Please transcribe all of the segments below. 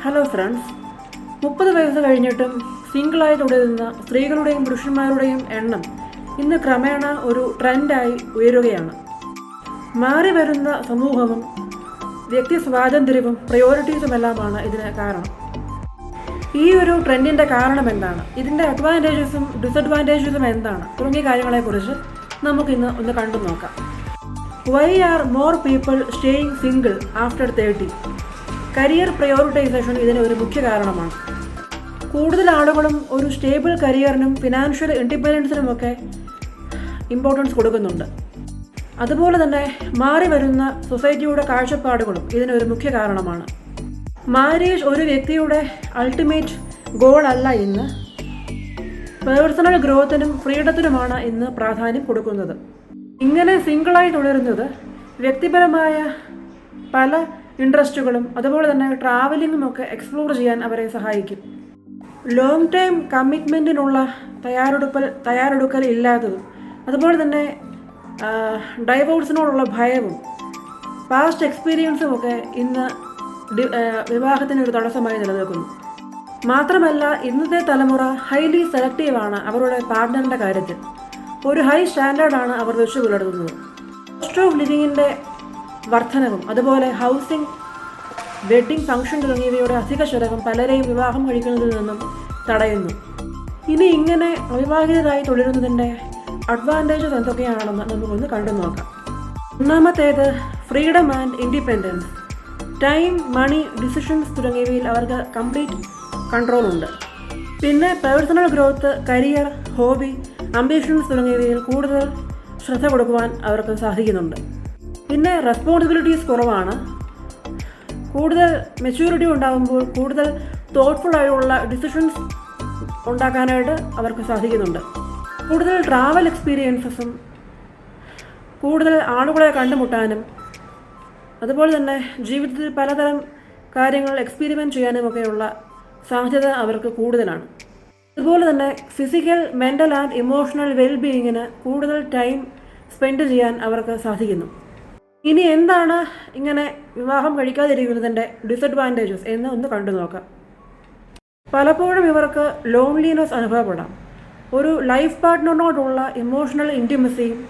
Hello friends, 30 വയസ്സ് കഴിഞ്ഞിട്ടും സിംഗിളായി തുടരുന്ന സ്ത്രീകളുടെയും പുരുഷന്മാരുടെയും എണ്ണം ഇന്ന് ക്രമേണ ഒരു ട്രെൻഡായി ഉയരുകയാണ്. മാറി വരുന്ന സമൂഹവും വ്യക്തി സ്വാതന്ത്ര്യവും പ്രയോറിറ്റീസുമെല്ലാമാണ് ഇതിന് കാരണം. ഈ ഒരു ട്രെൻഡിൻ്റെ കാരണം എന്താണ്, ഇതിൻ്റെ അഡ്വാൻറ്റേജസും ഡിസഡ്വാൻറ്റേജസും എന്താണ് തുടങ്ങിയ കാര്യങ്ങളെക്കുറിച്ച് നമുക്കിന്ന് ഒന്ന് കണ്ടു നോക്കാം. Why are more people staying single after 30? Career prioritization ഇതിന് ഒരു മുഖ്യ കാരണമാണ്. കൂടുതൽ ആളുകളും ഒരു സ്റ്റേബിൾ കരിയറിനും ഫിനാൻഷ്യൽ ഇൻഡിപെൻഡൻസിനുമൊക്കെ ഇമ്പോർട്ടൻസ് കൊടുക്കുന്നുണ്ട്. അതുപോലെ തന്നെ മാറി വരുന്ന സൊസൈറ്റിയുടെ കാഴ്ചപ്പാടുകളും ഇതിനൊരു മുഖ്യ കാരണമാണ്. മാരേജ് ഒരു വ്യക്തിയുടെ അൾട്ടിമേറ്റ് ഗോൾ അല്ല ഇന്ന്. പേഴ്സണൽ ഗ്രോത്തിനും ഫ്രീഡത്തിനുമാണ് ഇന്ന് പ്രാധാന്യം കൊടുക്കുന്നത്. ഇങ്ങനെ സിംഗിളായി തുടരുന്നത് വ്യക്തിപരമായ പല ഇൻട്രസ്റ്റുകളും അതുപോലെ തന്നെ ട്രാവലിങ്ങും ഒക്കെ എക്സ്പ്ലോർ ചെയ്യാൻ അവരെ സഹായിക്കും. ലോങ് ടൈം കമ്മിറ്റ്മെൻറ്റിനുള്ള തയ്യാറെടുക്കൽ ഇല്ലാത്തതും അതുപോലെ തന്നെ ഡൈവോഴ്സിനോടുള്ള ഭയവും പാസ്റ്റ് എക്സ്പീരിയൻസും ഒക്കെ ഇന്ന് വിവാഹത്തിനൊരു തടസ്സമായി നിലനിൽക്കുന്നു. മാത്രമല്ല, ഇന്നത്തെ തലമുറ ഹൈലി സെലക്റ്റീവാണ് അവരുടെ പാർട്ട്ണറിൻ്റെ കാര്യത്തിൽ. ഒരു ഹൈ സ്റ്റാൻഡേർഡാണ് അവർ വെച്ച് പുലർത്തുന്നത്. കോസ്റ്റ് ഓഫ് ലിവിങ്ങിൻ്റെ വർധനവും അതുപോലെ ഹൗസിംഗ്, വെഡ്ഡിംഗ് ഫംഗ്ഷൻ തുടങ്ങിയവയുടെ അധിക ചെലവും പലരെയും വിവാഹം കഴിക്കുന്നതിൽ നിന്നും തടയുന്നു. ഇനി ഇങ്ങനെ അവിവാഹിതരായി തുടരുന്നതിൻ്റെ അഡ്വാൻറ്റേജസ് എന്തൊക്കെയാണെന്ന് നമുക്കൊന്ന് കണ്ടു നോക്കാം. ഒന്നാമത്തേത് freedom and independence. Time, money, decisions തുടങ്ങിയവയിൽ അവർക്ക് കംപ്ലീറ്റ് കൺട്രോൾ ഉണ്ട്. പിന്നെ personal growth, career, hobby, ambitions തുടങ്ങിയവയിൽ കൂടുതൽ ശ്രദ്ധ കൊടുക്കുവാൻ അവർക്ക് സാധിക്കുന്നുണ്ട്. പിന്നെ റെസ്പോൺസിബിലിറ്റീസ് കുറവാണ്. കൂടുതൽ മെച്യൂരിറ്റി ഉണ്ടാകുമ്പോൾ കൂടുതൽ തോട്ട്ഫുള്ളായുള്ള ഡിസിഷൻസ് ഉണ്ടാക്കാനായിട്ട് അവർക്ക് സാധിക്കുന്നുണ്ട്. കൂടുതൽ ട്രാവൽ എക്സ്പീരിയൻസസും കൂടുതൽ ആളുകളെ കണ്ടുമുട്ടാനും അതുപോലെ തന്നെ ജീവിതത്തിൽ പലതരം കാര്യങ്ങൾ എക്സ്പീരിമെൻറ്റ് ചെയ്യാനുമൊക്കെയുള്ള സാധ്യത അവർക്ക് കൂടുതലാണ്. അതുപോലെ തന്നെ ഫിസിക്കൽ, മെൻ്റൽ ആൻഡ് ഇമോഷണൽ വെൽബീയിങ്ങിന് കൂടുതൽ ടൈം സ്പെൻഡ് ചെയ്യാൻ അവർക്ക് സാധിക്കുന്നു. ഇനി എന്താണ് ഇങ്ങനെ വിവാഹം കഴിക്കാതിരിക്കുന്നതിൻ്റെ ഡിസഡ്വാൻറ്റേജസ് എന്ന് ഒന്ന് കണ്ടു നോക്കാം. പലപ്പോഴും ഇവർക്ക് ലോൺലിനെസ് അനുഭവപ്പെടാം. ഒരു ലൈഫ് പാർട്ട്ണറിനോടുള്ള ഇമോഷണൽ ഇൻറ്റിമസിയും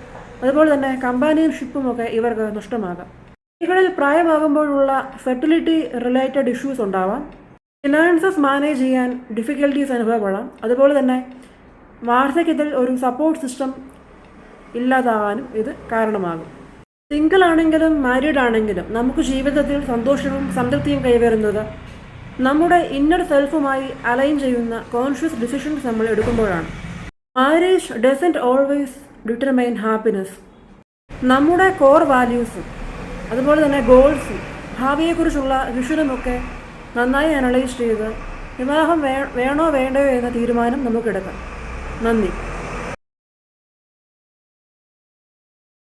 അതുപോലെ തന്നെ കമ്പാനിയൻഷിപ്പും ഒക്കെ ഇവർക്ക് നഷ്ടമാകാം. സ്ത്രീകളിൽ പ്രായമാകുമ്പോഴുള്ള ഫെർട്ടിലിറ്റി റിലേറ്റഡ് ഇഷ്യൂസ് ഉണ്ടാവാം. ഫിനാൻസസ് മാനേജ് ചെയ്യാൻ ഡിഫിക്കൽട്ടീസ് അനുഭവപ്പെടാം. അതുപോലെ തന്നെ വാർദ്ധക്യത്തിൽ ഒരു സപ്പോർട്ട് സിസ്റ്റം ഇല്ലാതാവാനും ഇത് കാരണമാകും. സിംഗിൾ ആണെങ്കിലും മാരീഡ് ആണെങ്കിലും നമുക്ക് ജീവിതത്തിൽ സന്തോഷവും സംതൃപ്തിയും കൈവരുന്നത് നമ്മുടെ ഇന്നർ സെൽഫുമായി അലൈൻ ചെയ്യുന്ന കോൺഷ്യസ് ഡിസിഷൻസ് നമ്മൾ എടുക്കുമ്പോഴാണ്. Marriage doesn't always determine happiness. നമ്മുടെ കോർ വാല്യൂസും അതുപോലെ തന്നെ ഗോൾസും ഭാവിയെക്കുറിച്ചുള്ള വിഷനുമൊക്കെ നന്നായി അനലൈസ് ചെയ്ത് വിവാഹം വേണോ വേണ്ടയോ എന്ന തീരുമാനം നമുക്കെടുക്കാം. നന്ദി.